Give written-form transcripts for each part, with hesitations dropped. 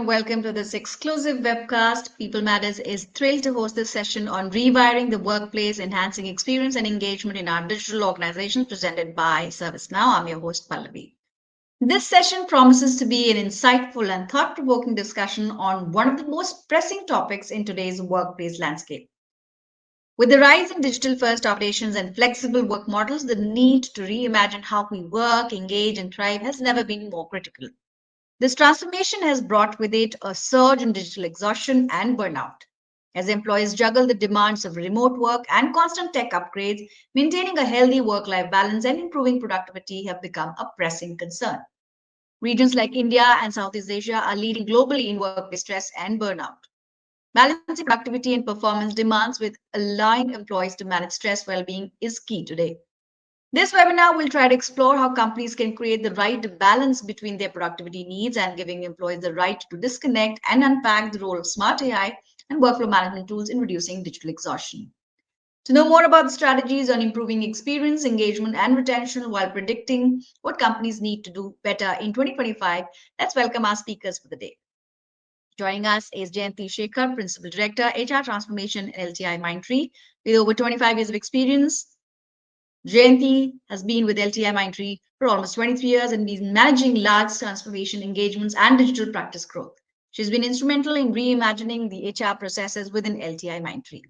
warm welcome to this exclusive webcast. People Matters is thrilled to host this session on rewiring the workplace, enhancing experience and engagement in our digital organizations presented by ServiceNow. I'm your host, Pallavi. This session promises to be an insightful and thought-provoking discussion on one of the most pressing topics in today's workplace landscape. With the rise in digital-first operations and flexible work models, the need to reimagine how we work, engage, and thrive has never been more critical. This transformation has brought with it a surge in digital exhaustion and burnout. As employees juggle the demands of remote work and constant tech upgrades, maintaining a healthy work life balance and improving productivity have become a pressing concern. Regions like India and Southeast Asia are leading globally in workplace stress and burnout. Balancing productivity and performance demands with allowing employees to manage stress well being is key today. This webinar will try to explore how companies can create the right balance between their productivity needs and giving employees the right to disconnect and unpack the role of smart AI and workflow management tools in reducing digital exhaustion. To know more about the strategies on improving experience, engagement, and retention while predicting what companies need to do better in 2025, let's welcome our speakers for the day. Joining us is Jayanti Shekhar, Principal Director, HR Transformation at LTI Mindtree, with over 25 years of experience. Jayanti has been with LTI Mindtree for almost 23 years and been managing large transformation engagements and digital practice growth. She's been instrumental in reimagining the HR processes within LTI Mindtree.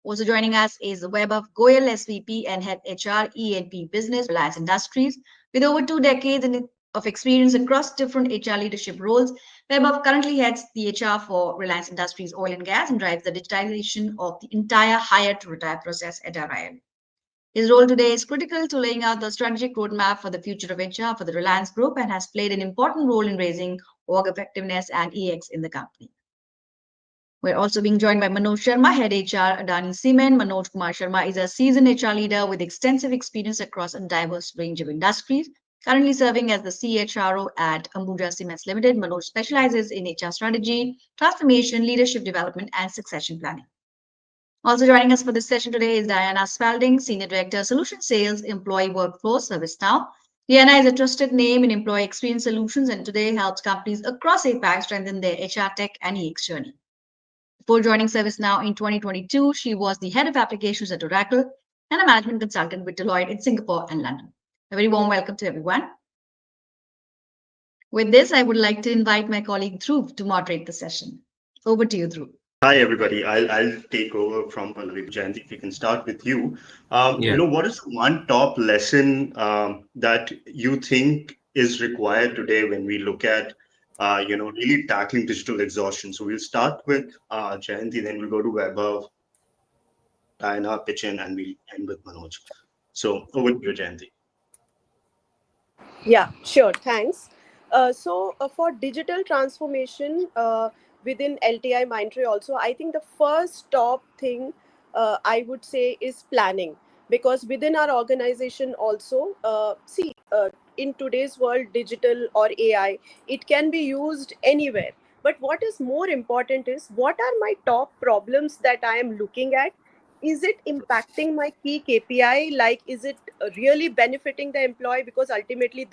Also joining us is Vaibhav Goyal, SVP and Head HR E&P Business, Reliance Industries. With over 2 decades of experience across different HR leadership roles, Vaibhav currently heads the HR for Reliance Industries Oil and Gas and drives the digitization of the entire hire-to-retire process at RIL. His role today is critical to laying out the strategic roadmap for the future of HR for the Reliance Group and has played an important role in raising org effectiveness and EX in the company. We're also being joined by Manoj Sharma, Head HR, Adani Cement. Manoj Kumar Sharma is a seasoned HR leader with extensive experience across a diverse range of industries. Currently serving as the CHRO at Ambuja Cements Limited, Manoj specializes in HR strategy, transformation, leadership development, and succession planning. Also joining us for this session today is Diana Spalding, Senior Director, Solution Sales, Employee Workforce, ServiceNow. Diana is a trusted name in employee experience solutions and today helps companies across APAC strengthen their HR tech and EX journey. Before joining ServiceNow in 2022, she was the Head of Applications at Oracle and a management consultant with Deloitte in Singapore and London. A very warm welcome to everyone. With this, I would like to invite my colleague Dhruv to moderate the session. Over to you, Dhruv. Hi, everybody. I'll take over from Pallavi. Jayanti, if we can start with you. Yeah. What is one top lesson that you think is required today when we look at, really tackling digital exhaustion? So we'll start with Jayanti, then we'll go to Vaibhav, Diana, pitch in, and we'll end with Manoj. So over to you, Jayanti. Yeah, sure. Thanks. For digital transformation within LTI Mindtree also, I think the first top thing I would say is planning. Because within our organization also, in today's world, digital or AI, it can be used anywhere. But what is more important is what are my top problems that I am looking at? Is it impacting my key KPI? Like, is it really benefiting the employee? Because ultimately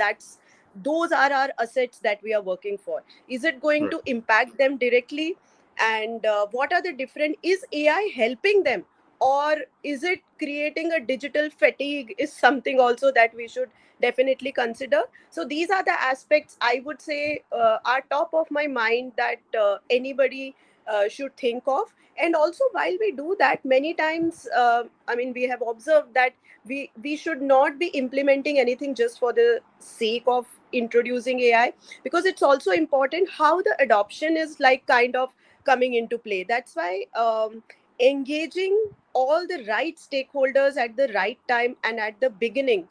those are our assets that we are working for. Is it going Right. to impact them directly? And what are the different, is AI helping them? Or is it creating a digital fatigue is something also that we should definitely consider. So these are the aspects I would say are top of my mind that anybody should think of. And also while we do that, many times we have observed that we should not be implementing anything just for the sake of introducing AI, because it's also important how the adoption is like kind of coming into play. That's why engaging all the right stakeholders at the right time and at the beginning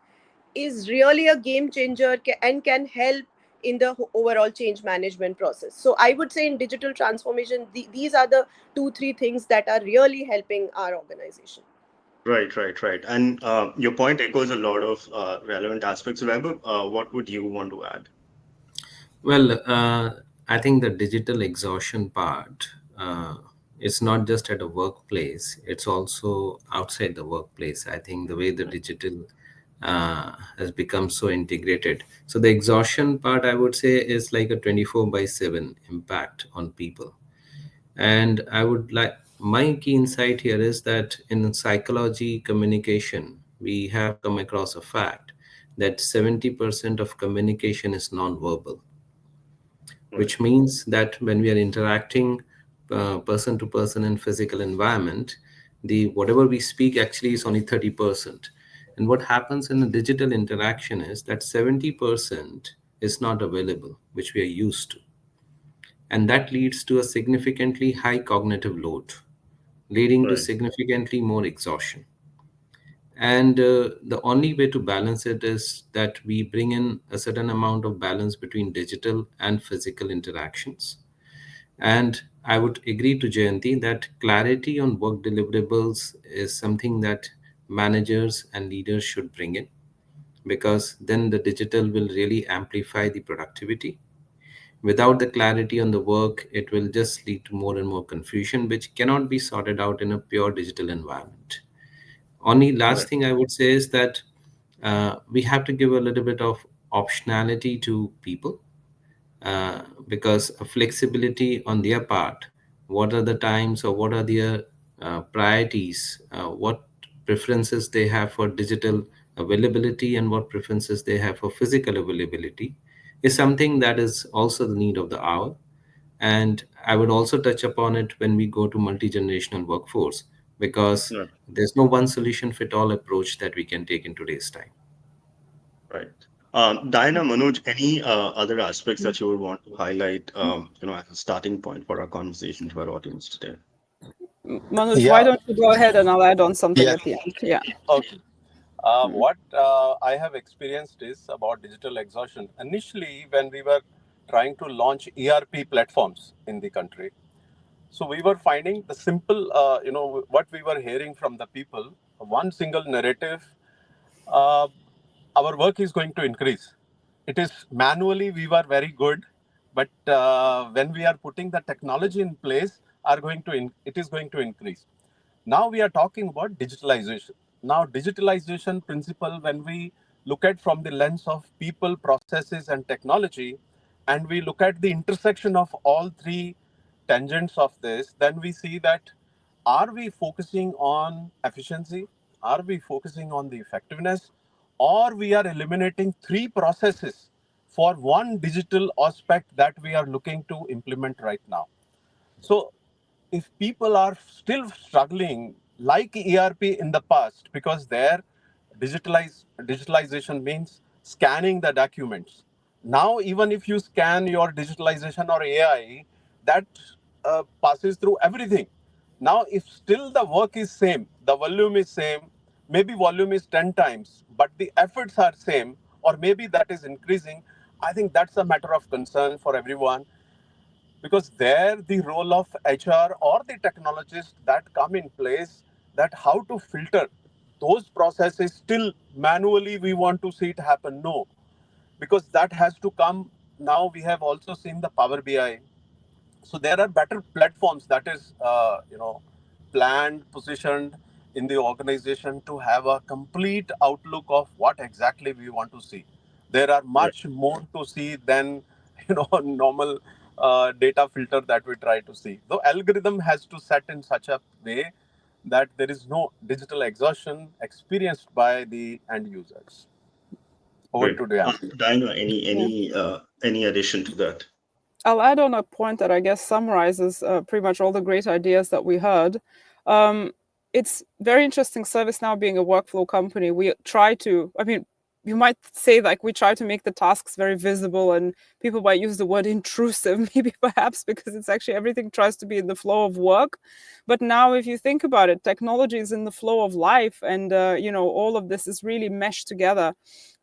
is really a game changer and can help in the overall change management process. So I would say in digital transformation, these are the 2-3 things that are really helping our organization. Right. And your point echoes a lot of relevant aspects. Vaibhav, what would you want to add? Well, I think the digital exhaustion part is not just at a workplace, it's also outside the workplace. I think the way the digital has become so integrated. So the exhaustion part, I would say, is like a 24/7 impact on people. And I would like, my key insight here is that in psychology communication, we have come across a fact that 70% of communication is non-verbal, Right. which means that when we are interacting person to person in physical environment, the whatever we speak actually is only 30%. And what happens in a digital interaction is that 70% is not available, which we are used to. And that leads to a significantly high cognitive load, leading to Right. significantly more exhaustion. And the only way to balance it is that we bring in a certain amount of balance between digital and physical interactions. And I would agree to Jayanti that clarity on work deliverables is something that managers and leaders should bring in, because then the digital will really amplify the productivity. Without the clarity on the work, it will just lead to more and more confusion, which cannot be sorted out in a pure digital environment. Only last Right. thing I would say is that we have to give a little bit of optionality to people, because a flexibility on their part, what are the times or what are their priorities, what preferences they have for digital availability and what preferences they have for physical availability, is something that is also the need of the hour. And I would also touch upon it when we go to multi-generational workforce, because Right. there's no one solution fit all approach that we can take in today's time. Right. Diana, Manoj, any other aspects that you would want to highlight, as a starting point for our conversation to our audience today? Manoj, why Yeah, don't you go ahead and I'll add on something yeah. at the end? Yeah. Okay. Mm. What I have experienced is about digital exhaustion. Initially, when we were trying to launch ERP platforms in the country, so we were finding the simple, what we were hearing from the people, one single narrative, uh, our work is going to increase. It is manually, we were very good, but when we are putting the technology in place, it is going to increase. Now we are talking about digitalization. Now, digitalization principle, when we look at from the lens of people, processes, and technology, and we look at the intersection of all three tangents of this, then we see that are we focusing on efficiency? Are we focusing on the effectiveness? Or we are eliminating three processes for one digital aspect that we are looking to implement right now. So if people are still struggling like ERP in the past, because their digitalization means scanning the documents. Now, even if you scan your digitalization or AI, that passes through everything. Now, if still the work is same, the volume is same, maybe volume is 10 times, but the efforts are same, or maybe that is increasing, I think that's a matter of concern for everyone, because there the role of HR or the technologists that come in place, that how to filter those processes still manually we want to see it happen. No, because that has to come. Now we have also seen the Power BI, so there are better platforms that is planned, positioned in the organization to have a complete outlook of what exactly we want to see. There are Right. much more to see than normal data filter that we try to see. The algorithm has to set in such a way that there is no digital exhaustion experienced by the end users. Over Great. to Diane. Diana, Yeah. any addition to that? I'll add on a point that I guess summarizes pretty much all the great ideas that we heard. It's very interesting, ServiceNow being a workflow company. We try to, I mean, you might say like we try to make the tasks very visible, and people might use the word intrusive, maybe perhaps because it's actually everything tries to be in the flow of work. But now, if you think about it, technology is in the flow of life, and all of this is really meshed together.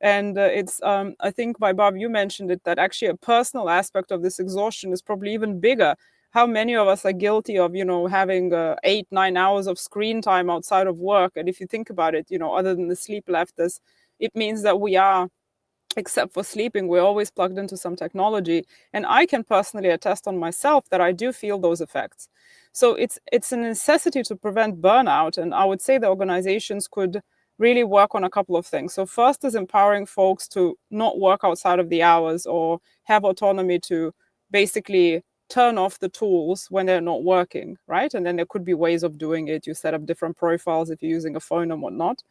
And it's, I think, Vaibhav, you mentioned it, that actually a personal aspect of this exhaustion is probably even bigger. How many of us are guilty of, having 8-9 hours of screen time outside of work? And if you think about it, other than the sleep left us, it means that we are, except for sleeping, we're always plugged into some technology. And I can personally attest on myself that I do feel those effects. So it's a necessity to prevent burnout. And I would say the organizations could really work on a couple of things. So first is empowering folks to not work outside of the hours or have autonomy to basically turn off the tools when they're not working, right? And then there could be ways of doing it. You set up different profiles if you're using a phone and whatnot.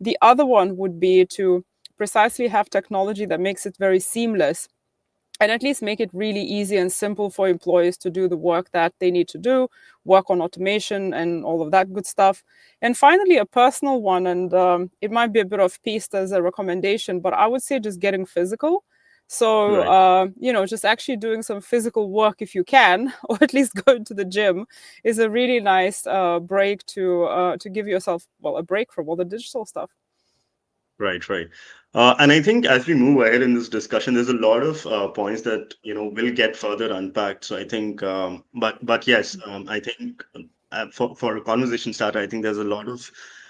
The other one would be to precisely have technology that makes it very seamless and at least make it really easy and simple for employees to do the work that they need to do, work on automation and all of that good stuff. And finally, a personal one, and it might be a bit off piste as a recommendation, but I would say just getting physical. So, Right. just actually doing some physical work if you can, or at least going to the gym, is a really nice break to give yourself, well, a break from all the digital stuff. Right, right. And I think as we move ahead in this discussion, there's a lot of points that will get further unpacked. So I think, but yes, I think for a conversation starter, I think there's a lot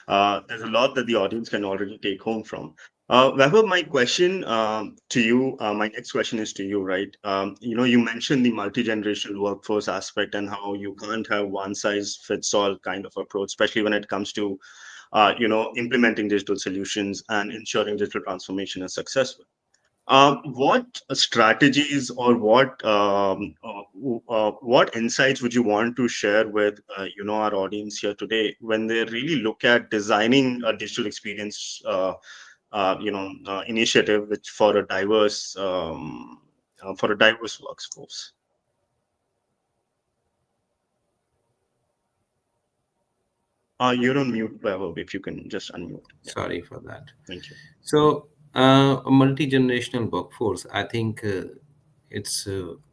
that the audience can already take home from. Weber, my question to you, my next question is to you, right? You mentioned the multi-generational workforce aspect and how you can't have one size fits all kind of approach, especially when it comes to implementing digital solutions and ensuring digital transformation is successful. What strategies or what insights would you want to share with our audience here today when they really look at designing a digital experience initiative which for a diverse workforce? You're on mute, Vaibhav, if you can just unmute. Yeah, Sorry for that. thank you. So, a multi-generational workforce, I think it's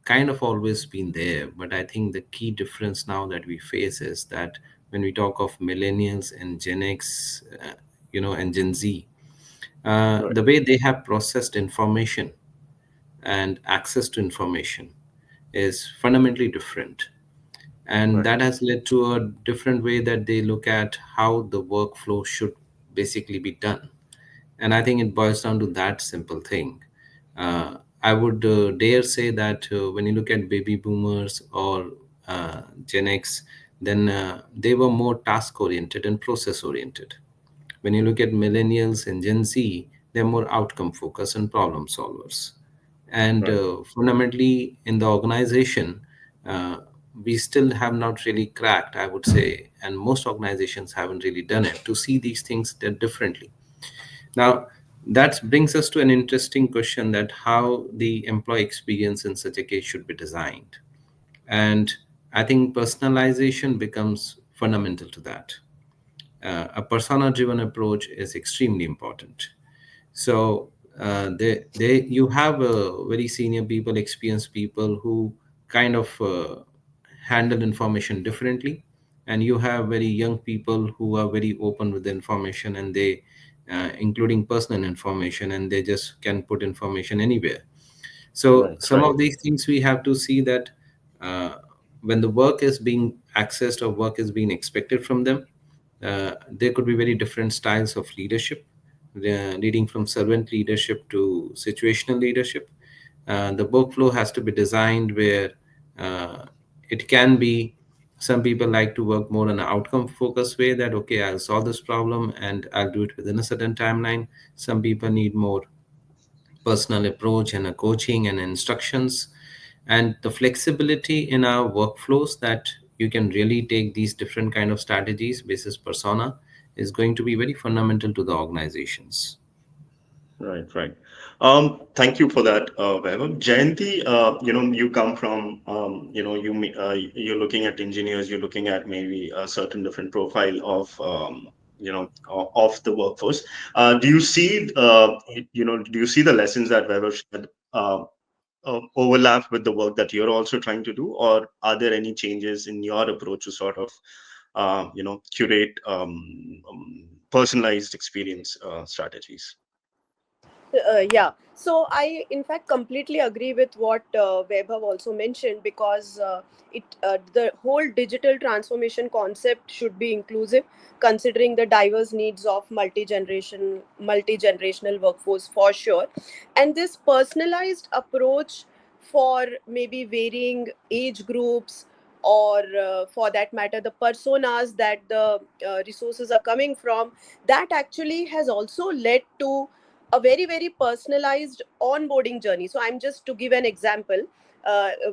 kind of always been there, but I think the key difference now that we face is that when we talk of millennials and Gen X, and Gen Z, Right, the way they have processed information and access to information is fundamentally different. And right, that has led to a different way that they look at how the workflow should basically be done. And I think it boils down to that simple thing. I would dare say that when you look at baby boomers or Gen X, then they were more task oriented and process oriented. When you look at millennials and Gen Z, they're more outcome focused and problem solvers. And right, fundamentally, in the organization, uh, we still have not really cracked, I would say, and most organizations haven't really done it to see these things differently. Now, that brings us to an interesting question that how the employee experience in such a case should be designed. And I think personalization becomes fundamental to that. A persona driven approach is extremely important. So you have very senior people, experienced people who kind of handle information differently, and you have very young people who are very open with the information, and they, including personal information, and they just can put information anywhere. So right, some right, of these things we have to see that uh, when the work is being accessed or work is being expected from them, there could be very different styles of leadership, leading from servant leadership to situational leadership. The workflow has to be designed where uh, it can be, some people like to work more on an outcome focused way that, okay, I'll solve this problem and I'll do it within a certain timeline. Some people need more personal approach and a coaching and instructions, and the flexibility in our workflows that you can really take these different kind of strategies basis persona is going to be very fundamental to the organizations. right, right. Thank you for that, Vaibhav. Jayanti, you come from, you're looking at engineers, you're looking at maybe a certain different profile of the workforce. Do you see the lessons that Vaibhav shared overlap with the work that you're also trying to do, or are there any changes in your approach to sort of, curate personalized experience strategies? Yeah. So I, in fact, completely agree with what Vaibhav also mentioned, because the whole digital transformation concept should be inclusive, considering the diverse needs of multi-generational workforce for sure, and this personalized approach for maybe varying age groups or for that matter the personas that the resources are coming from, that actually has also led to a very very personalized onboarding journey. So I'm just to give an example,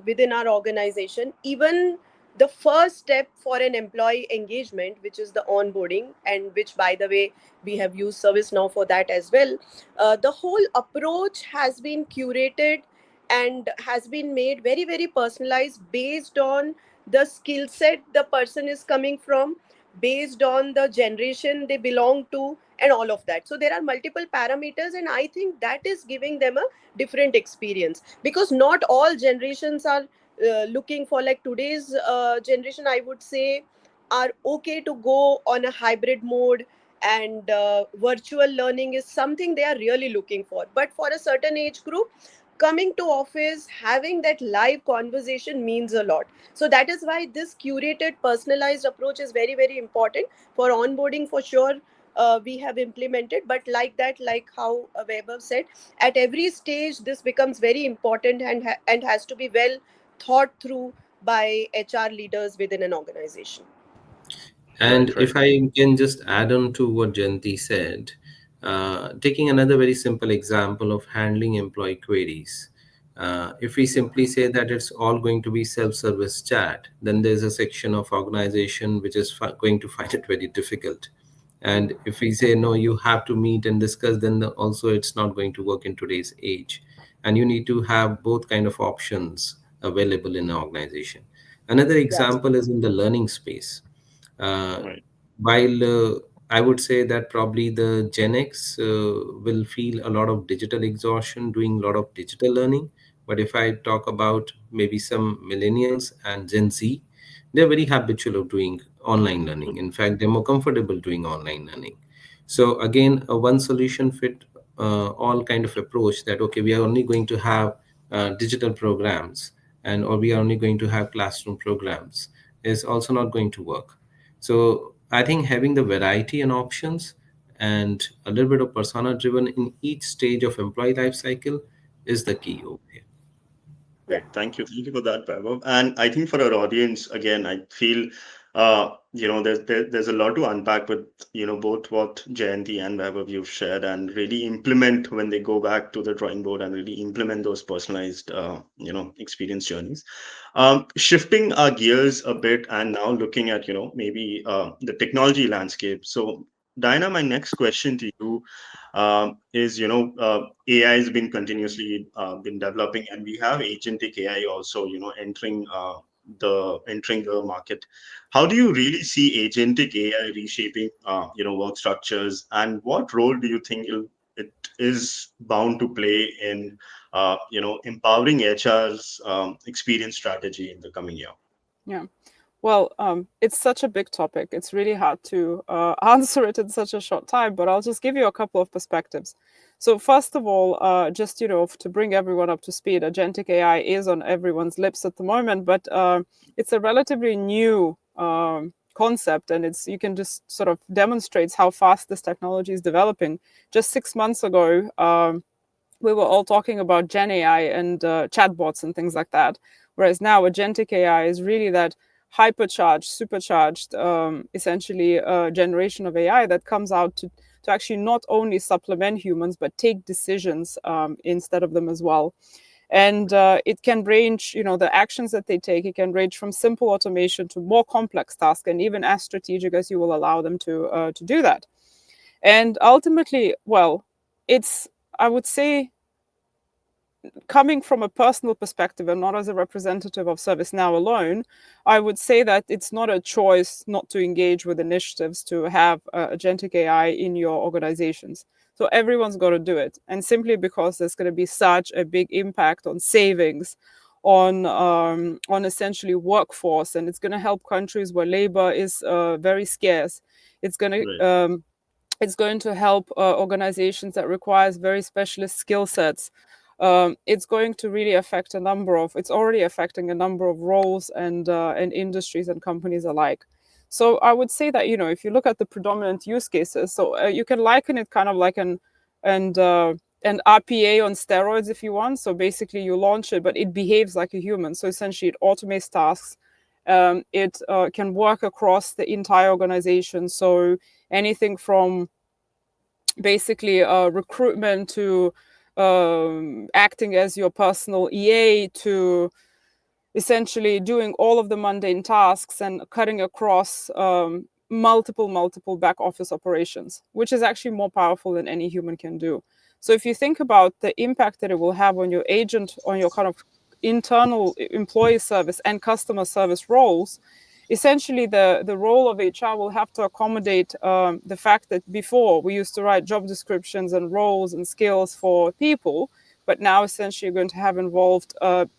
within our organization, even the first step for an employee engagement, which is the onboarding, and which by the way we have used ServiceNow for that as well, the whole approach has been curated and has been made very very personalized based on the skill set the person is coming from, based on the generation they belong to, and all of that. So there are multiple parameters, and I think that is giving them a different experience, because not all generations are looking for, like today's generation I would say, are okay to go on a hybrid mode, and virtual learning is something they are really looking for. But for a certain age group, coming to office, having that live conversation means a lot. So that is why this curated personalized approach is very very important for onboarding for sure. We have implemented, but like that, like how Weber said, at every stage this becomes very important, and has to be well thought through by HR leaders within an organization. And Right, right. if I can just add on to what Janti said, taking another very simple example of handling employee queries. If we simply say that it's all going to be self-service chat, then there's a section of organization which is going to find it very difficult. And if we say, no, you have to meet and discuss, then also it's not going to work in today's age. And you need to have both kind of options available in an organization. Another Yes. example is in the learning space. Uh, Right. while I would say that probably the Gen X will feel a lot of digital exhaustion doing a lot of digital learning. But if I talk about maybe some millennials and Gen Z, they're very habitual of doing online learning. In fact, they're more comfortable doing online learning. So again, a one solution fit all kind of approach that, okay, we are only going to have digital programs, and or we are only going to have classroom programs, is also not going to work. So I think having the variety and options and a little bit of persona driven in each stage of employee life cycle is the key over here. Yeah. Right. Thank you. Thank you for that, Vaibhav. And I think for our audience, again, I feel, there's a lot to unpack with, both what Jayanti and Vaibhav you've shared, and really implement when they go back to the drawing board and really implement those personalized, experience journeys. Shifting our gears a bit and now looking at, maybe the technology landscape. So, Diana, my next question to you is AI has been continuously been developing, and we have agentic AI also entering the market. How do you really see agentic AI reshaping work structures, and what role do you think it is bound to play in empowering HR's experience strategy in the coming year? Yeah. Well, it's such a big topic. It's really hard to answer it in such a short time, but I'll just give you a couple of perspectives. So first of all, just to bring everyone up to speed, agentic AI is on everyone's lips at the moment, but it's a relatively new concept, and you can just sort of demonstrates how fast this technology is developing. Just 6 months ago, we were all talking about Gen AI and chatbots and things like that. Whereas now agentic AI is really that hypercharged, supercharged, essentially generation of AI that comes out to actually not only supplement humans, but take decisions instead of them as well. And it can range, the actions that they take, it can range from simple automation to more complex tasks, and even as strategic as you will allow them to do that. And ultimately, well, it's, I would say, coming from a personal perspective and not as a representative of ServiceNow alone, I would say that it's not a choice not to engage with initiatives to have agentic AI in your organizations. So everyone's got to do it. And simply because there's going to be such a big impact on savings, on essentially workforce, and it's going to help countries where labor is very scarce. It's going Right. to it's going to help organizations that requires very specialist skill sets. It's going to really affect it's already affecting a number of roles and industries and companies alike. So I would say that, if you look at the predominant use cases, so you can liken it kind of like and an RPA on steroids, if you want. So basically you launch it, but it behaves like a human. So essentially it automates tasks, It can work across the entire organization. So anything from basically recruitment to acting as your personal EA to essentially doing all of the mundane tasks and cutting across multiple back office operations, which is actually more powerful than any human can do. So if you think about the impact that it will have on your agent, on your kind of internal employee service and customer service roles, essentially the role of HR will have to accommodate the fact that before we used to write job descriptions and roles and skills for people, but now essentially you're going to have involved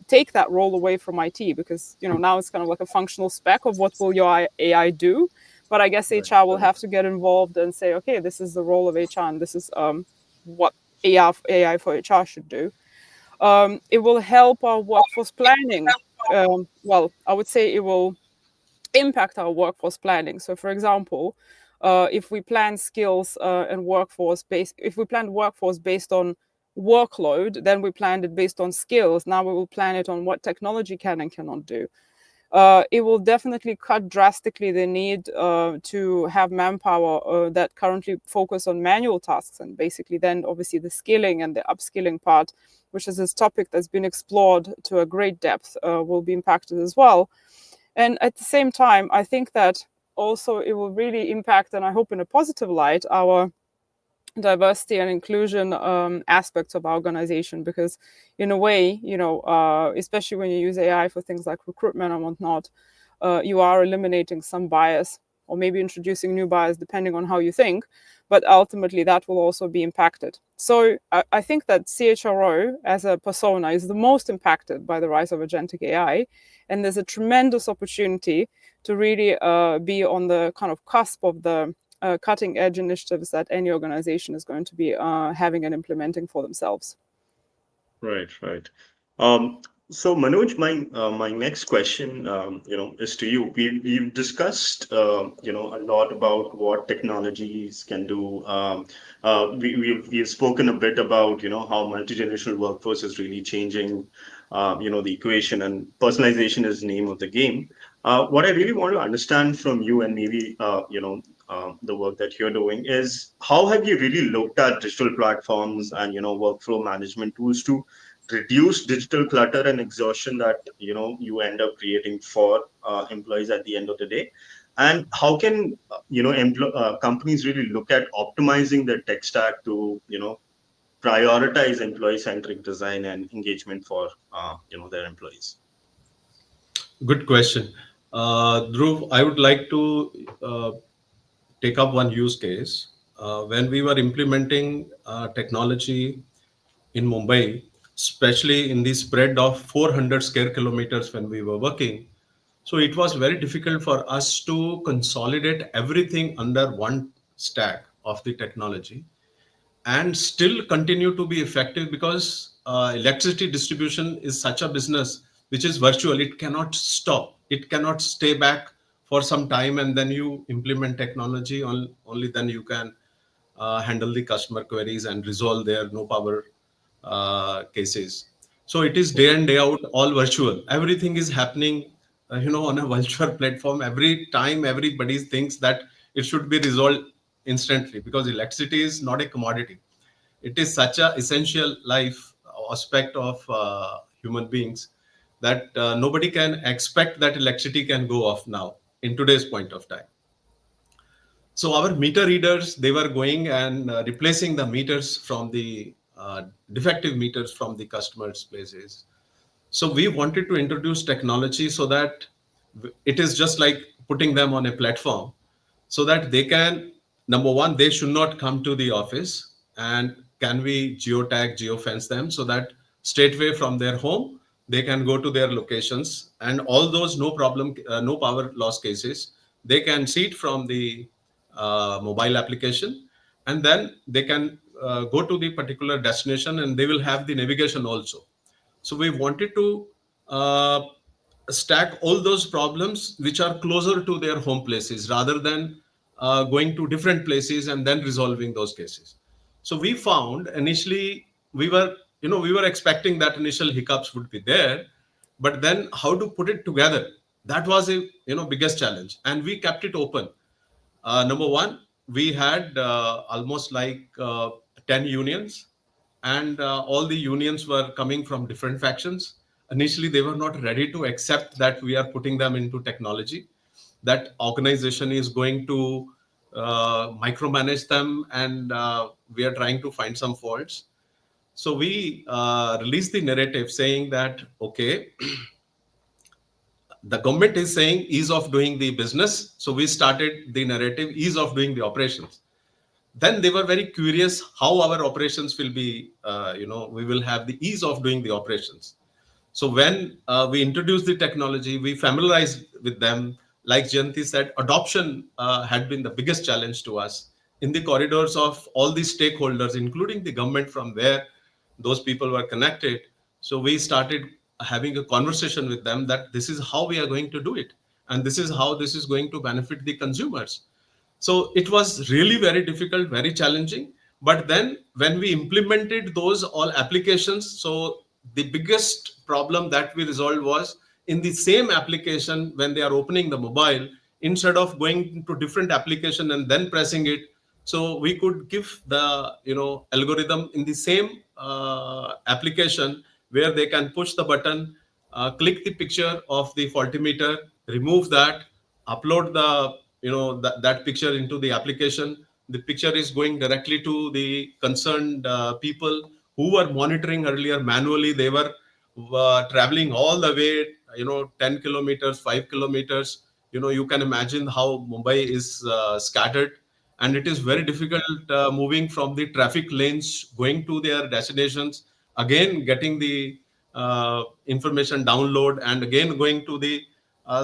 take that role away from IT, because now it's kind of like a functional spec of what will your AI do. But I guess HR will have to get involved and say, okay, this is the role of HR and this is what AI for HR should do. It will help our workforce planning. Well, I would say it will impact our workforce planning. So, for example, if we plan skills and workforce based, if we plan workforce based on workload, then we planned it based on skills. Now we will plan it on what technology can and cannot do. It will definitely cut drastically the need to have manpower that currently focus on manual tasks, and basically then obviously the skilling and the upskilling part, which is this topic that's been explored to a great depth, will be impacted as well. And at the same time, I think that also it will really impact, and I hope in a positive light, our diversity and inclusion aspects of our organization, because in a way, especially when you use AI for things like recruitment and whatnot, you are eliminating some bias or maybe introducing new bias depending on how you think, but ultimately that will also be impacted. So I think that CHRO as a persona is the most impacted by the rise of agentic AI, and there's a tremendous opportunity to really be on the kind of cusp of the cutting edge initiatives that any organization is going to be having and implementing for themselves. Right. So Manoj, my next question, is to you. We've discussed, a lot about what technologies can do. We've spoken a bit about, how multi-generational workforce is really changing, the equation, and personalization is the name of the game. What I really want to understand from you, and maybe, the work that you're doing, is how have you really looked at digital platforms and, workflow management tools to reduce digital clutter and exhaustion that you end up creating for employees at the end of the day, and how can companies really look at optimizing their tech stack to prioritize employee-centric design and engagement for their employees? Good question. Dhruv, I would like to take up one use case. When we were implementing technology in Mumbai, especially in the spread of 400 square kilometers when we were working, so it was very difficult for us to consolidate everything under one stack of the technology and still continue to be effective, because electricity distribution is such a business which is virtual. It cannot stop. It cannot stay back for some time and then you implement technology. Only then you can handle the customer queries and resolve their no power cases. So it is day in, day out, all virtual. Everything is happening, on a virtual platform. Every time everybody thinks that it should be resolved instantly, because electricity is not a commodity. It is such a essential life aspect of human beings that nobody can expect that electricity can go off now in today's point of time. So our meter readers, they were going and replacing the meters from the defective meters from the customers' places. So we wanted to introduce technology so that it is just like putting them on a platform, so that they can, number one, they should not come to the office, and can we geotag, geofence them, so that straightway from their home, they can go to their locations, and all those no problem, no power loss cases, they can see it from the mobile application, and then they can go to the particular destination, and they will have the navigation also. So we wanted to stack all those problems which are closer to their home places, rather than going to different places and then resolving those cases. So we found initially we were expecting that initial hiccups would be there, but then how to put it together, That was a biggest challenge, and we kept it open. Number one, we had almost like 10 unions, and all the unions were coming from different factions. Initially, they were not ready to accept that we are putting them into technology, that organization is going to micromanage them, and we are trying to find some faults. So we released the narrative saying that, okay, the government is saying ease of doing the business. So we started the narrative ease of doing the operations. Then they were very curious how our operations will be, we will have the ease of doing the operations. So when we introduced the technology, we familiarized with them. Like Jayanti said, adoption had been the biggest challenge to us in the corridors of all the stakeholders, including the government from where those people were connected. So we started having a conversation with them that this is how we are going to do it. And this is how this is going to benefit the consumers. So it was really very difficult, very challenging. But then when we implemented those all applications, so the biggest problem that we resolved was in the same application, when they are opening the mobile, instead of going to different application and then pressing it, so we could give the algorithm in the same application where they can push the button, click the picture of the faulty meter, remove that, upload the that picture into the application. The picture is going directly to the concerned people who were monitoring earlier manually. They were traveling all the way 10 kilometers, 5 kilometers. You can imagine how Mumbai is scattered, and it is very difficult moving from the traffic lanes going to their destinations, again getting the information download, and again going to the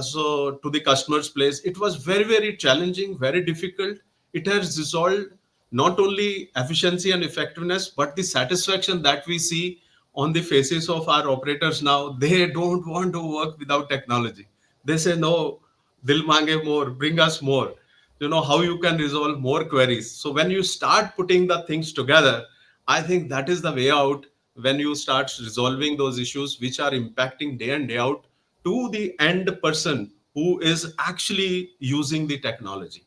so to the customer's place. It was very, very challenging, very difficult. It has resolved not only efficiency and effectiveness, but the satisfaction that we see on the faces of our operators now. They don't want to work without technology. They say, no, dil mange more, bring us more. How you can resolve more queries. So when you start putting the things together, I think that is the way out. When you start resolving those issues which are impacting day in day out to the end person who is actually using the technology,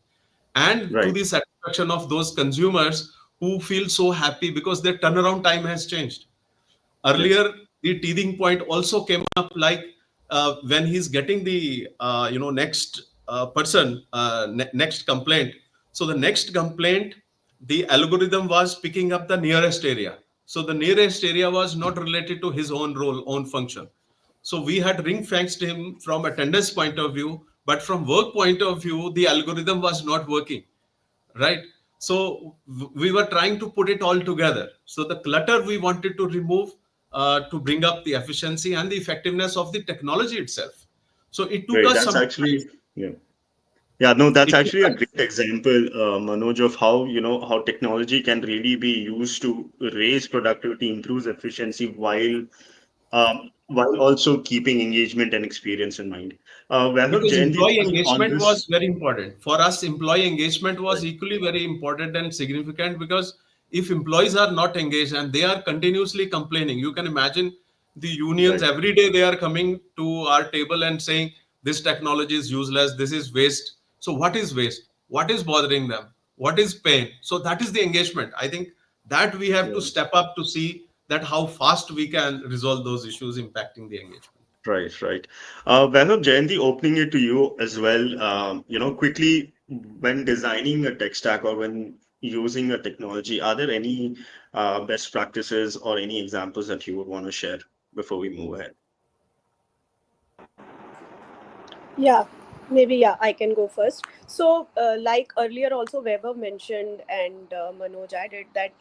and to Right. the satisfaction of those consumers who feel so happy because their turnaround time has changed. Yes. Earlier, the teething point also came up, like when he's getting the next person next complaint. So the next complaint, the algorithm was picking up the nearest area. So the nearest area was not related to his own role, own function. So we had ring fenced him from attendance point of view, but from work point of view, the algorithm was not working, right? So we were trying to put it all together. So the clutter we wanted to remove, to bring up the efficiency and the effectiveness of the technology itself. So it took Great. us That's some actually, time. yeah. Yeah, no, that's It took actually a us, great example, Manoj, of how, how technology can really be used to raise productivity, improve efficiency while also keeping engagement and experience in mind. Vaibhav, because Jayanti, employee on engagement this, was very important for us. Employee engagement was right, equally very important and significant, because if employees are not engaged and they are continuously complaining, you can imagine the unions right, every day, they are coming to our table and saying this technology is useless, this is waste. So what is waste, what is bothering them, what is pain? So that is the engagement. I think that we have to yeah. step up to see that how fast we can resolve those issues impacting the engagement. Right, right. Vaibhav, Jayanti, opening it to you as well. Quickly, when designing a tech stack or when using a technology, are there any best practices or any examples that you would want to share before we move ahead? Yeah, maybe, yeah, I can go first. So, like earlier, also Weber mentioned and Manoj added that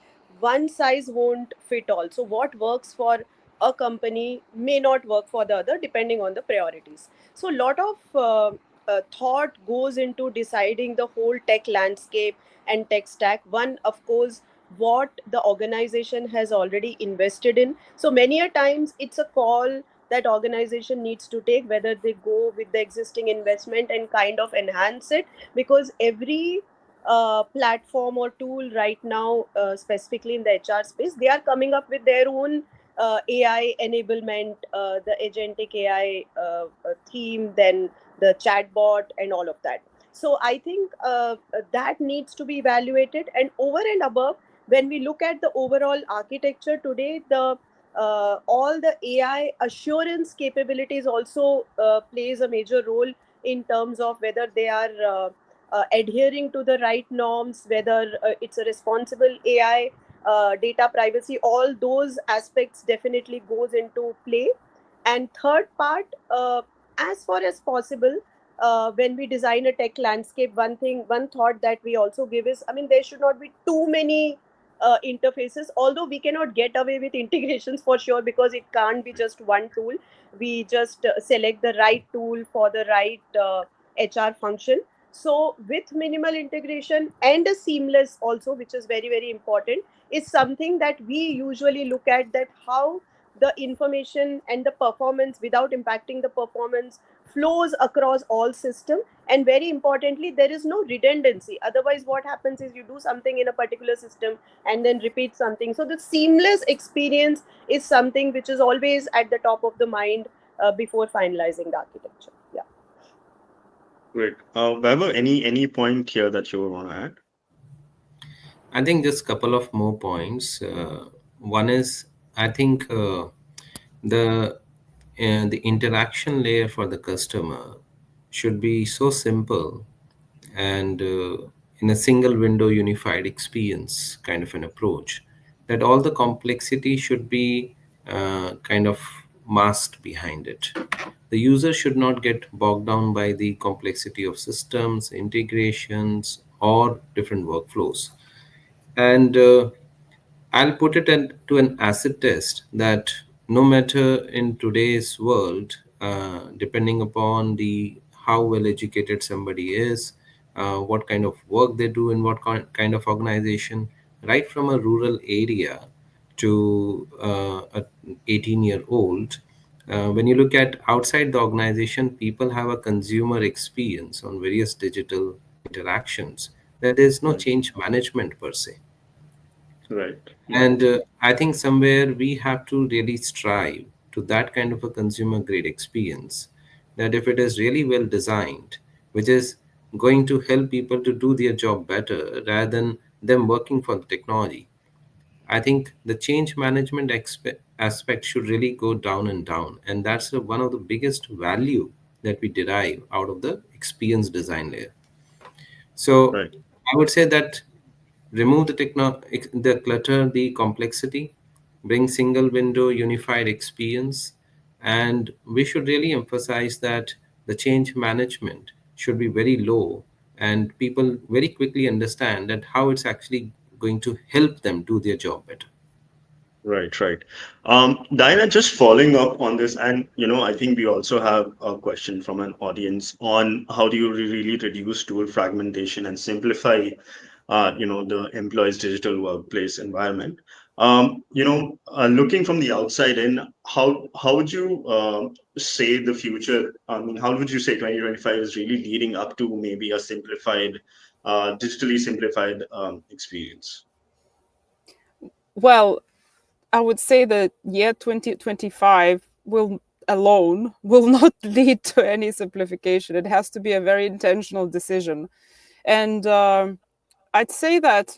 one size won't fit all. So, what works for a company may not work for the other depending on the priorities. So, a lot of thought goes into deciding the whole tech landscape and tech stack. One, of course, what the organization has already invested in. So, many a times it's a call that organization needs to take, whether they go with the existing investment and kind of enhance it, because every platform or tool right now, specifically in the HR space, they are coming up with their own AI enablement, the agentic AI theme, then the chatbot, and all of that. So I think that needs to be evaluated. And over and above, when we look at the overall architecture today, the all the AI assurance capabilities also plays a major role in terms of whether they are adhering to the right norms, whether it's a responsible AI, data privacy, all those aspects definitely goes into play. And third part, as far as possible, when we design a tech landscape, one thought that we also give is, I mean, there should not be too many interfaces, although we cannot get away with integrations for sure, because it can't be just one tool. We just select the right tool for the right HR function. So with minimal integration and a seamless also, which is very, very important, is something that we usually look at, that how the information and the performance without impacting the performance flows across all system. And very importantly, there is no redundancy. Otherwise what happens is you do something in a particular system and then repeat something. So the seamless experience is something which is always at the top of the mind before finalizing the architecture. Yeah. Great. Weber, any point here that you want to add? I think just a couple of more points. One is, I think the the interaction layer for the customer should be so simple and in a single window unified experience kind of an approach, that all the complexity should be kind of masked behind it. The user should not get bogged down by the complexity of systems, integrations, or different workflows. And I'll put it to an acid test that no matter in today's world, depending upon the how well educated somebody is, what kind of work they do in what kind of organization, right from a rural area to a 18-year-old, when you look at outside the organization, people have a consumer experience on various digital interactions. That there's no Right. change management per se. Right. And Right. I think somewhere we have to really strive to that kind of a consumer grade experience. That if it is really well designed, which is going to help people to do their job better rather than them working for the technology, I think the change management aspect should really go down and down. And that's one of the biggest value that we derive out of the experience design layer. So Right. I would say that remove the clutter, the complexity, bring single window unified experience, and we should really emphasize that the change management should be very low and people very quickly understand that how it's actually going to help them do their job better. Right, right. Diana, just following up on this, and I think we also have a question from an audience on how do you really reduce tool fragmentation and simplify, the employee's digital workplace environment. Looking from the outside in, how would you say the future? I mean, how would you say 2025 is really leading up to maybe a simplified, digitally simplified experience? Well, I would say that year 2025 will alone will not lead to any simplification. It has to be a very intentional decision. And I'd say that,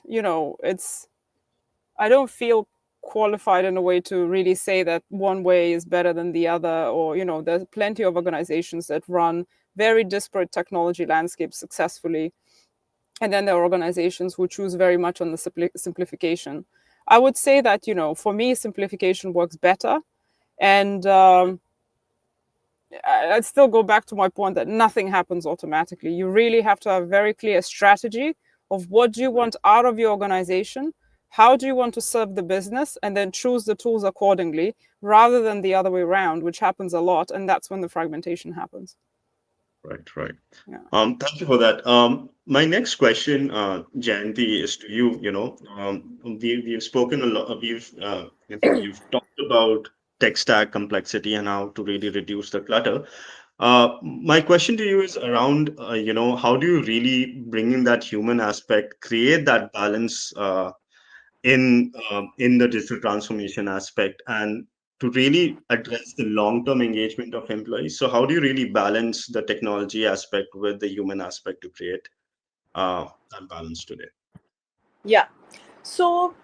I don't feel qualified in a way to really say that one way is better than the other, or, there's plenty of organizations that run very disparate technology landscapes successfully. And then there are organizations who choose very much on the simplification. I would say that, for me, simplification works better. And I'd still go back to my point that nothing happens automatically. You really have to have a very clear strategy of what do you want out of your organization, how do you want to serve the business, and then choose the tools accordingly, rather than the other way around, which happens a lot. And that's when the fragmentation happens. Right, right. Yeah. Thank you for that. My next question, Jayanti, is to you. We've spoken a lot. You've talked about tech stack complexity and how to really reduce the clutter. My question to you is around, how do you really bring in that human aspect, create that balance, in the digital transformation aspect and to really address the long-term engagement of employees. So how do you really balance the technology aspect with the human aspect to create that balance today? Yeah. So,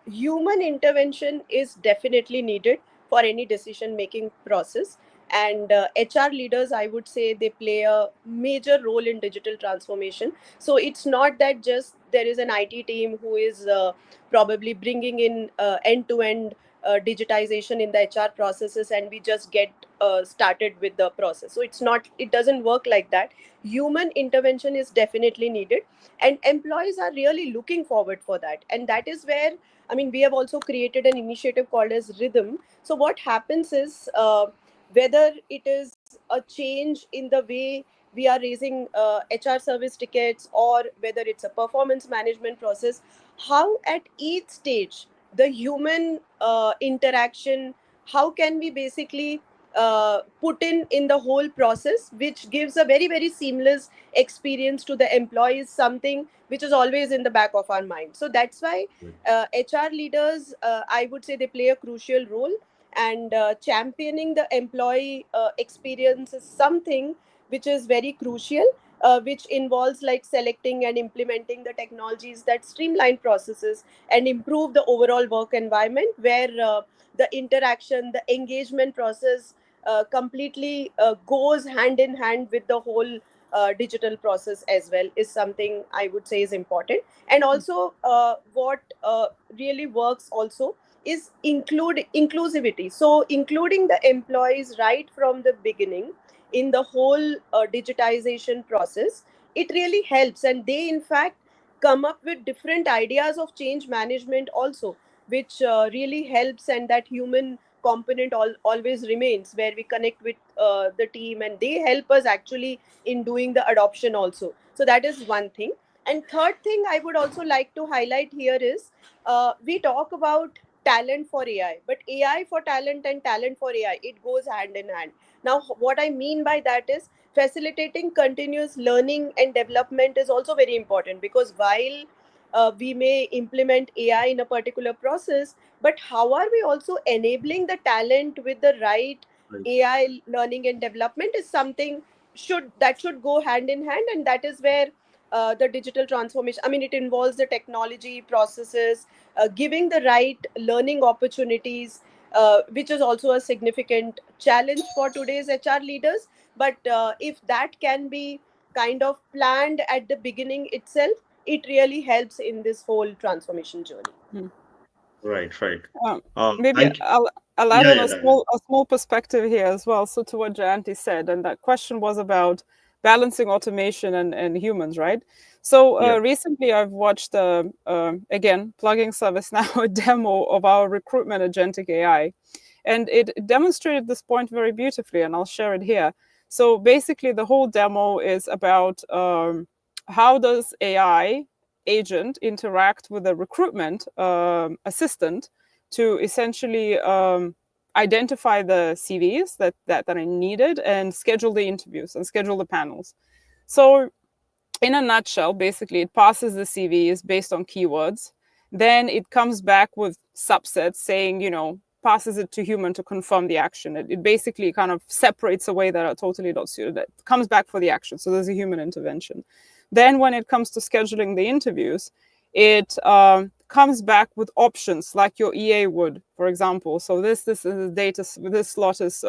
human intervention is definitely needed for any decision making process. And HR leaders, I would say, they play a major role in digital transformation. So, it's not that just there is an IT team who is probably bringing in end to end digitization in the HR processes and we just get started with the process. So, it doesn't work like that. Human intervention is definitely needed, and employees are really looking forward for that. And that is where, I mean, we have also created an initiative called as Rhythm. So what happens is, whether it is a change in the way we are raising HR service tickets, or whether it's a performance management process, how at each stage the human interaction, how can we basically put in the whole process, which gives a very very seamless experience to the employees, something which is always in the back of our mind. So that's why HR leaders, I would say, they play a crucial role. And championing the employee experience is something which is very crucial, which involves like selecting and implementing the technologies that streamline processes and improve the overall work environment, where the interaction, the engagement process completely goes hand in hand with the whole digital process as well, is something I would say is important. And also what really works also is inclusivity. So including the employees right from the beginning in the whole digitization process, it really helps. And they in fact come up with different ideas of change management also, which really helps. And that human component always remains, where we connect with the team and they help us actually in doing the adoption also. So that is one thing. And third thing I would also like to highlight here is, we talk about talent for AI, but AI for talent and talent for AI, it goes hand in hand. Now what I mean by that is, facilitating continuous learning and development is also very important, because while we may implement AI in a particular process, but how are we also enabling the talent with the right Right. AI learning and development is something should go hand in hand. And that is where the digital transformation, I mean, it involves the technology processes, giving the right learning opportunities, which is also a significant challenge for today's HR leaders. But if that can be kind of planned at the beginning itself, it really helps in this whole transformation journey. Hmm. Right, right. Um, Maybe Thank you. I'll add Yeah, on yeah, Diana. a small perspective here as well. So to what Jayanti said, and that question was about balancing automation and humans, right? So Yeah. recently I've watched again, plugging ServiceNow, a demo of our recruitment agentic AI, and it demonstrated this point very beautifully. And I'll share it here. So basically, the whole demo is about how does AI agent interact with a recruitment assistant to essentially identify the CVs that are needed and schedule the interviews and schedule the panels. So in a nutshell, basically, it passes the CVs based on keywords. Then it comes back with subsets saying, passes it to human to confirm the action. It basically kind of separates away that are totally not suited. It comes back for the action. So there's a human intervention. Then when it comes to scheduling the interviews, it comes back with options like your EA would, for example. So this is the data, this slot is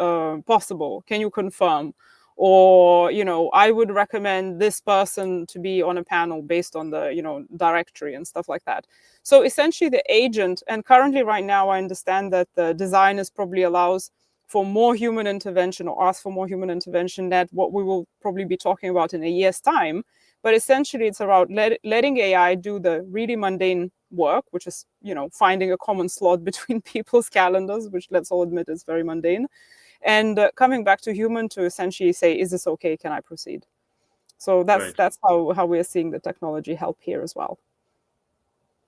possible. Can you confirm? Or I would recommend this person to be on a panel based on the directory and stuff like that. So essentially the agent, and currently right now I understand that the designers probably allows for more human intervention, or ask for more human intervention, that what we will probably be talking about in a year's time. But essentially it's about letting AI do the really mundane work, which is finding a common slot between people's calendars, which, let's all admit, is very mundane, and coming back to human to essentially say, is this okay, can I proceed? So that's Right. how we're seeing the technology help here as well.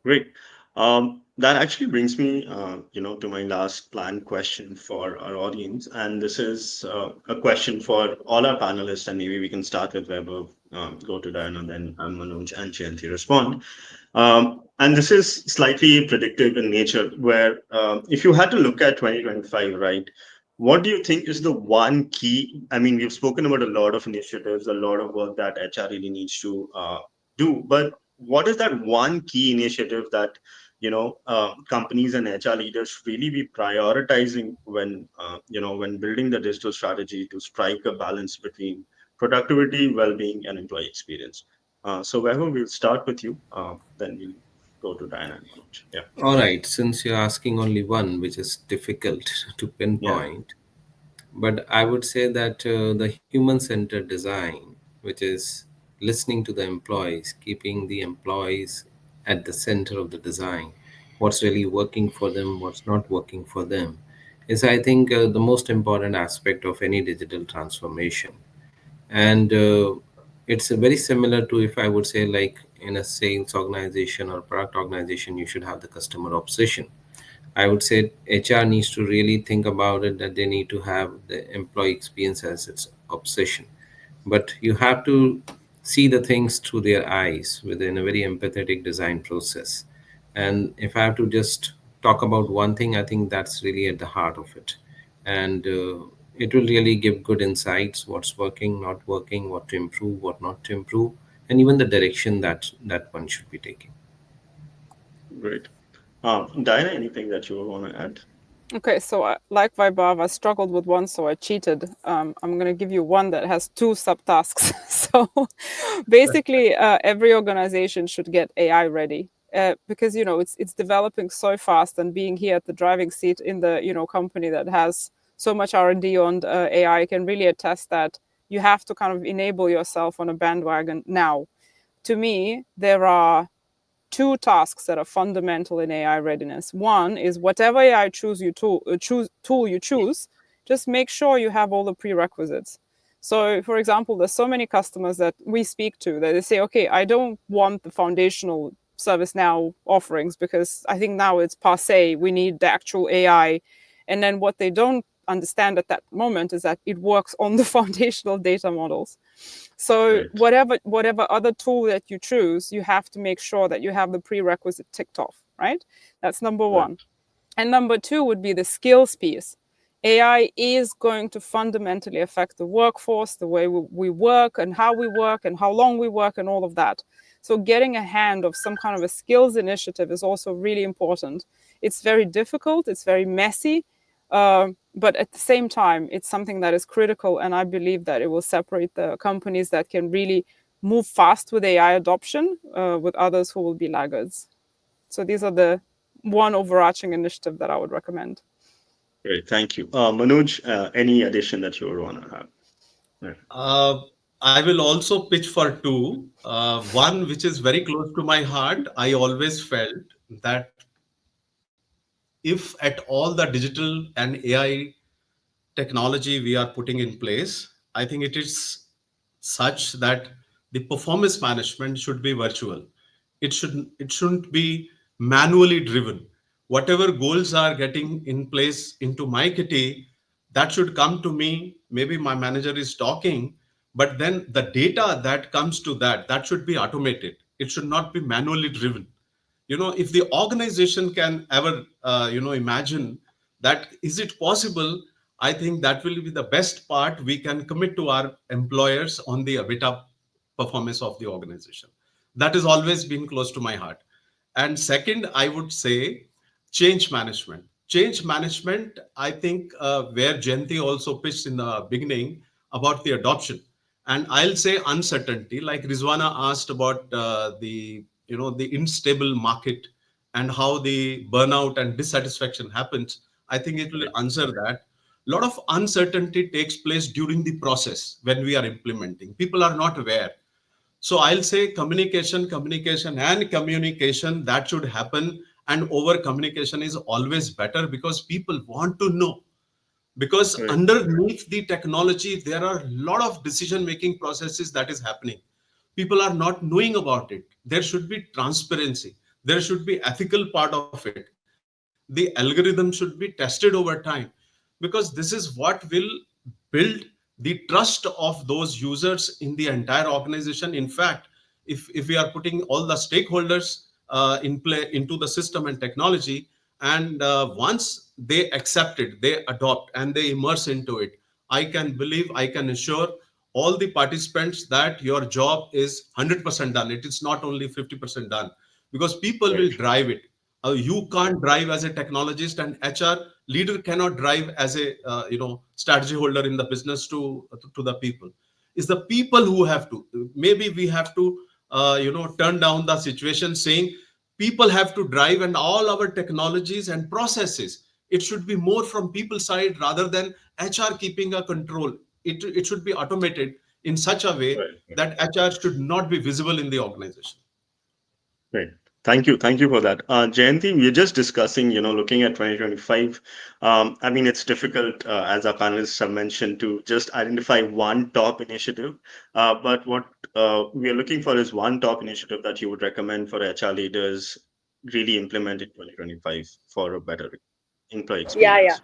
Great. That actually brings me, to my last planned question for our audience, and this is a question for all our panelists, and maybe we can start with Weber, go to Diana, then Manoj and Jayanti respond. And this is slightly predictive in nature, where if you had to look at 2025, right, what do you think is the one key? I mean, we've spoken about a lot of initiatives, a lot of work that HR really needs to do, but what is that one key initiative that companies and HR leaders should really be prioritizing when when building the digital strategy to strike a balance between productivity, well-being, and employee experience? So, Vaibhav, we'll start with you. Then we'll go to Diana and Manoj. Yeah. All right, since you're asking only one, which is difficult to Yeah. pinpoint, but I would say that the human centered design, which is listening to the employees, keeping the employees at the center of the design, what's really working for them, what's not working for them, is I think the most important aspect of any digital transformation. And it's very similar to, if I would say, like in a sales organization or product organization, you should have the customer obsession. I would say HR needs to really think about it, that they need to have the employee experience as its obsession. But you have to see the things through their eyes within a very empathetic design process. And if I have to just talk about one thing, I think that's really at the heart of it. And it will really give good insights: what's working, not working, what to improve, what not to improve, and even the direction that one should be taking. Great. Diana, anything that you want to add? Okay, so like Vaibhav, I struggled with one, so I cheated. I'm going to give you one that has two subtasks. So basically, every organization should get AI ready, because it's developing so fast, and being here at the driving seat in the company that has so much R&D on AI can really attest that you have to kind of enable yourself on a bandwagon now. To me, there are two tasks that are fundamental in AI readiness. One is whatever AI tool you choose, just make sure you have all the prerequisites. So, for example, there's so many customers that we speak to that they say, okay, I don't want the foundational ServiceNow offerings because I think now it's passe. We need the actual AI. And then what they don't understand at that moment is that it works on the foundational data models. So Great. whatever other tool that you choose, you have to make sure that you have the prerequisite ticked off, right? That's number Right. one. And number two would be the skills piece. AI is going to fundamentally affect the workforce, the way we work and how long we work and all of that. So getting a hand of some kind of a skills initiative is also really important. It's very difficult, it's very messy, but at the same time, it's something that is critical, and I believe that it will separate the companies that can really move fast with AI adoption with others who will be laggards. So these are the one overarching initiative that I would recommend. Great. Thank you. Manoj, any addition that you would want to have? Yeah. I will also pitch for two. One which is very close to my heart. I always felt that if at all the digital and AI technology we are putting in place, I think it is such that the performance management should be virtual. It shouldn't be manually driven. Whatever goals are getting in place into my kitty, that should come to me. Maybe my manager is talking, but then the data that comes to that should be automated. It should not be manually driven. If the organization can ever imagine that, is it possible? I think that will be the best part we can commit to our employers on the EBITDA performance of the organization. That has always been close to my heart. And second, I would say change management. I think where Jayanti also pitched in the beginning about the adoption, and I'll say uncertainty, like Rizwana asked about the unstable market and how the burnout and dissatisfaction happens. I think it will Right. answer that. A lot of uncertainty takes place during the process when we are implementing. People are not aware. So I'll say communication and communication, that should happen. And over communication is always better because people want to know. Because Right. underneath the technology, there are a lot of decision making processes that is happening. People are not knowing about it. There should be transparency. There should be ethical part of it. The algorithm should be tested over time, because this is what will build the trust of those users in the entire organization. In fact, if we are putting all the stakeholders in play into the system and technology. And once they accept it, they adopt and they immerse into it, I can assure all the participants that your job is 100% done. It is not only 50% done, because people Right. will drive it. You can't drive as a technologist, and HR leader cannot drive as a strategy holder in the business to the people. It's the people who have to. Maybe we have to turn down the situation, saying people have to drive, and all our technologies and processes, it should be more from people side rather than HR keeping a control. It should be automated in such a way Right. that HR should not be visible in the organization. Great. Thank you. Thank you for that. Jayanti, we're just discussing, looking at 2025. I mean, it's difficult, as our panelists have mentioned, to just identify one top initiative. But what we are looking for is one top initiative that you would recommend for HR leaders really implement in 2025 for a better employee Yeah, yeah. experience.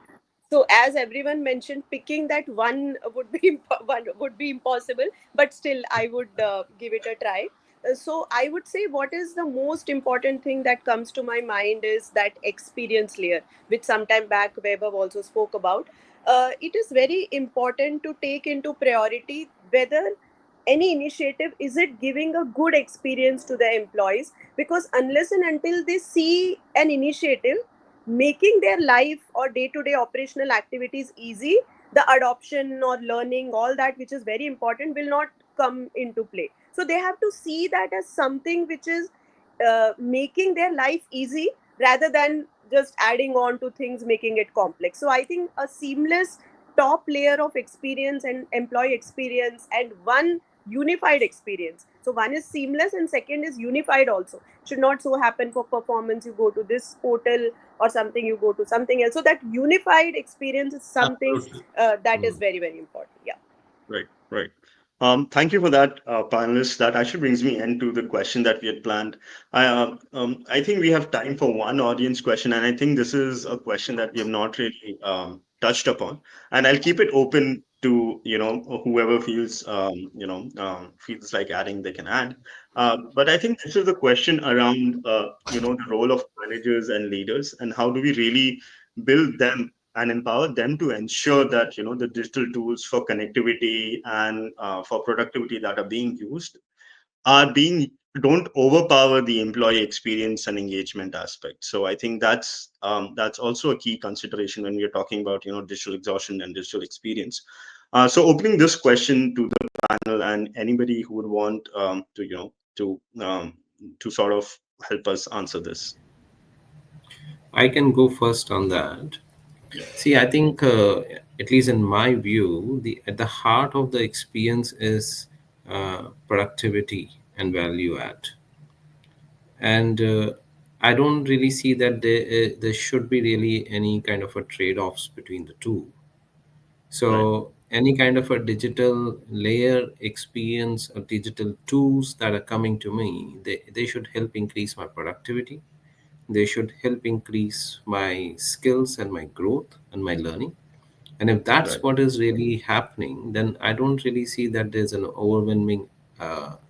So as everyone mentioned, picking that one would be one would be impossible, but still I would give it a try. So I would say what is the most important thing that comes to my mind is that experience layer, which sometime back Vaibhav also spoke about. It is very important to take into priority whether any initiative is it giving a good experience to the employees, because unless and until they see an initiative making their life or day-to-day operational activities easy, the adoption or learning, all that which is very important, will not come into play. So they have to see that as something which is making their life easy, rather than just adding on to things making it complex. So I think a seamless top layer of experience and employee experience, and one unified experience. So one is seamless and second is unified also. Should not so happen for performance you go to this portal, or something you go to something else. So that unified experience is something Absolutely. that is Mm. very, very important. Yeah. Right, right. Thank you for that, panelists. That actually brings me into the question that we had planned. I think we have time for one audience question, and I think this is a question that we have not really touched upon. And I'll keep it open to whoever feels feels like adding, they can add. But I think this is a question around the role of managers and leaders, and how do we really build them and empower them to ensure that the digital tools for connectivity and for productivity that are being used are being don't overpower the employee experience and engagement aspect. So I think that's also a key consideration when we are talking about digital exhaustion and digital experience. So opening this question to the panel and anybody who would want to sort of help us answer this. I can go first on that. Yeah. See, I think, at least in my view, the at the heart of the experience is productivity and value add. And I don't really see that there should be really any kind of a trade-offs between the two. Right. So any kind of a digital layer experience or digital tools that are coming to me, they should help increase my productivity. They should help increase my skills and my growth and my learning. And if that's Right. what is really happening, then I don't really see that there's an overwhelming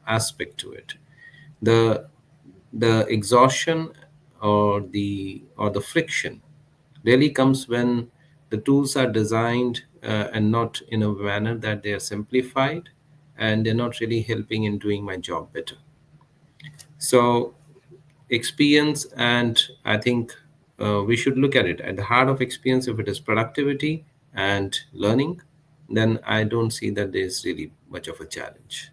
aspect to it. The the exhaustion or the friction really comes when the tools are designed and not in a manner that they are simplified, and they're not really helping in doing my job better. So experience, and I think we should look at it at the heart of experience. If it is productivity and learning, then I don't see that there's really much of a challenge.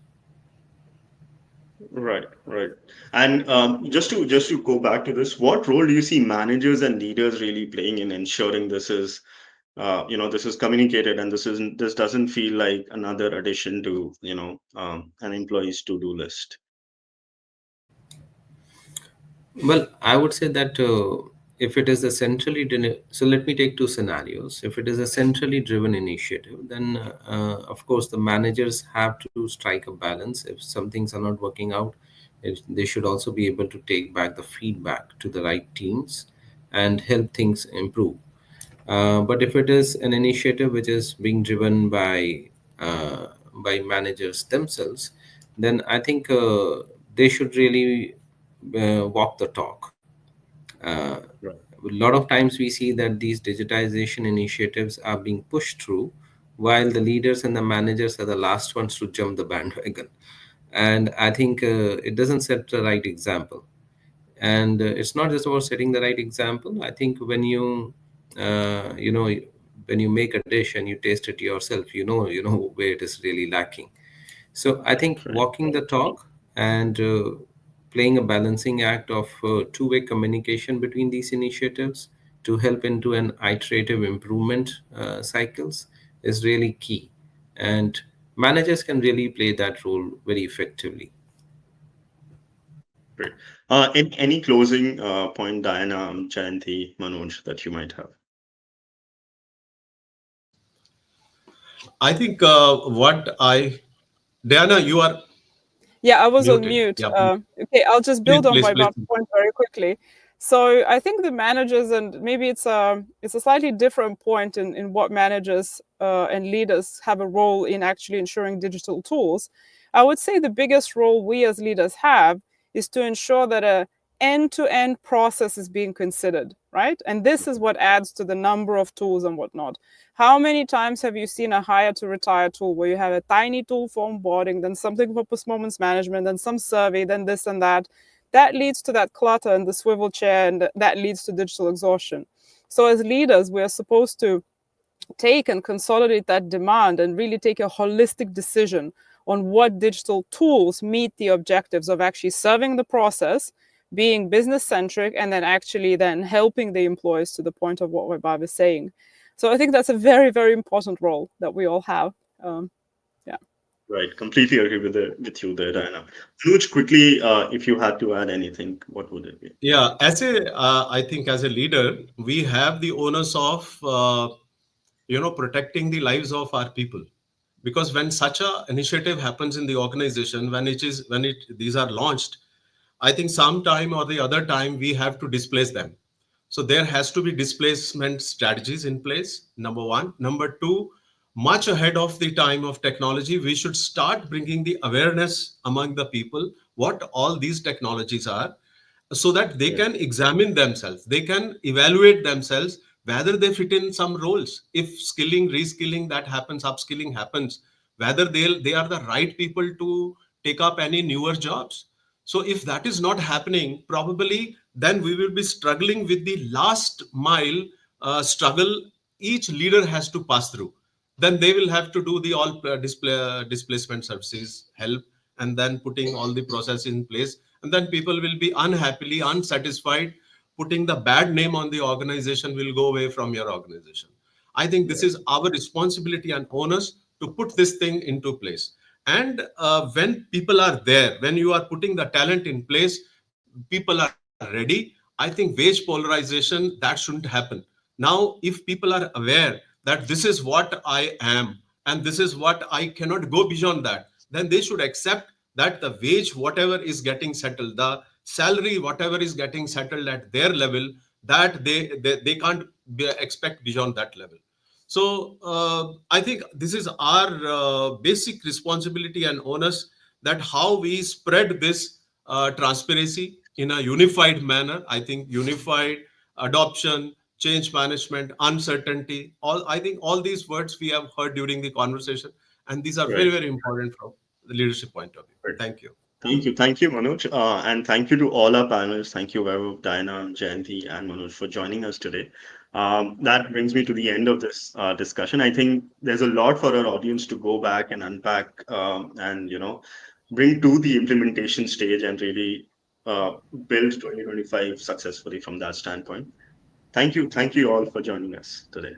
Right, right. And just to go back to this, what role do you see managers and leaders really playing in ensuring this is communicated, and this doesn't feel like another addition to an employee's to-do list? Well, I would say that if it is a so let me take two scenarios. If it is a centrally driven initiative, then of course the managers have to strike a balance. If some things are not working out, they should also be able to take back the feedback to the right teams and help things improve. But if it is an initiative which is being driven by managers themselves, then I think they should really walk the talk. Uh, Right. a lot of times we see that these digitization initiatives are being pushed through while the leaders and the managers are the last ones to jump the bandwagon. And I think it doesn't set the right example. And it's not just about setting the right example. I think when you know, when you make a dish and you taste it yourself, you know where it is really lacking. So I think Right. walking the talk and playing a balancing act of two-way communication between these initiatives to help into an iterative improvement cycles is really key. And managers can really play that role very effectively. Great. Any closing point, Diana, Jayanti, Manoj, that you might have? I think what I, Diana, you are Yeah, I was on muted. mute. Yeah, please, Okay, I'll just please, build on please, my please. point very quickly. So I think the managers, and maybe it's a slightly different point in what managers and leaders have a role in actually ensuring digital tools. I would say the biggest role we as leaders have is to ensure that a end-to-end process is being considered, right? And this is what adds to the number of tools and whatnot. How many times have you seen a hire to retire tool where you have a tiny tool for onboarding, then something for performance management, then some survey, then this and that? That leads to that clutter and the swivel chair, and that leads to digital exhaustion. So, as leaders, we are supposed to take and consolidate that demand and really take a holistic decision on what digital tools meet the objectives of actually serving the process, being business centric, and then actually then helping the employees to the point of what Vaibhav is saying. So I think that's a very, very important role that we all have. Yeah. Right. Completely agree with you there, Diana. Manoj, quickly, if you had to add anything, what would it be? Yeah, I think as a leader, we have the onus of, protecting the lives of our people. Because when such a initiative happens in the organization, when these are launched, I think sometime or the other time we have to displace them. So there has to be displacement strategies in place, number one. Number two, much ahead of the time of technology, we should start bringing the awareness among the people what all these technologies are, so that they Yeah. can examine themselves, they can evaluate themselves whether they fit in some roles. If skilling, reskilling that happens, upskilling happens, whether they are the right people to take up any newer jobs. So if that is not happening, probably then we will be struggling with the last mile struggle each leader has to pass through. Then they will have to do the all displacement services help, and then putting all the process in place, and then people will be unhappily unsatisfied, putting the bad name on the organization will go away from your organization. I think this Right. is our responsibility and onus to put this thing into place. And when people are there, when you are putting the talent in place, people are ready. I think wage polarization, that shouldn't happen. Now if people are aware that this is what I am and this is what I cannot go beyond that, then they should accept that the wage whatever is getting settled, the salary whatever is getting settled at their level, that they can't expect beyond that level. So I think this is our basic responsibility and onus, that how we spread this transparency in a unified manner. I think unified adoption, change management, uncertainty, all, I think all these words we have heard during the conversation, and these are very, Right. very important from the leadership point of view. Right. Thank you. Thank you, Manoj, and thank you to all our panelists. Thank you, Vaibhav, Diana, Jayanti, and Manoj for joining us today. That brings me to the end of this discussion. I think there's a lot for our audience to go back and unpack, and bring to the implementation stage and really build 2025 successfully from that standpoint. Thank you all for joining us today.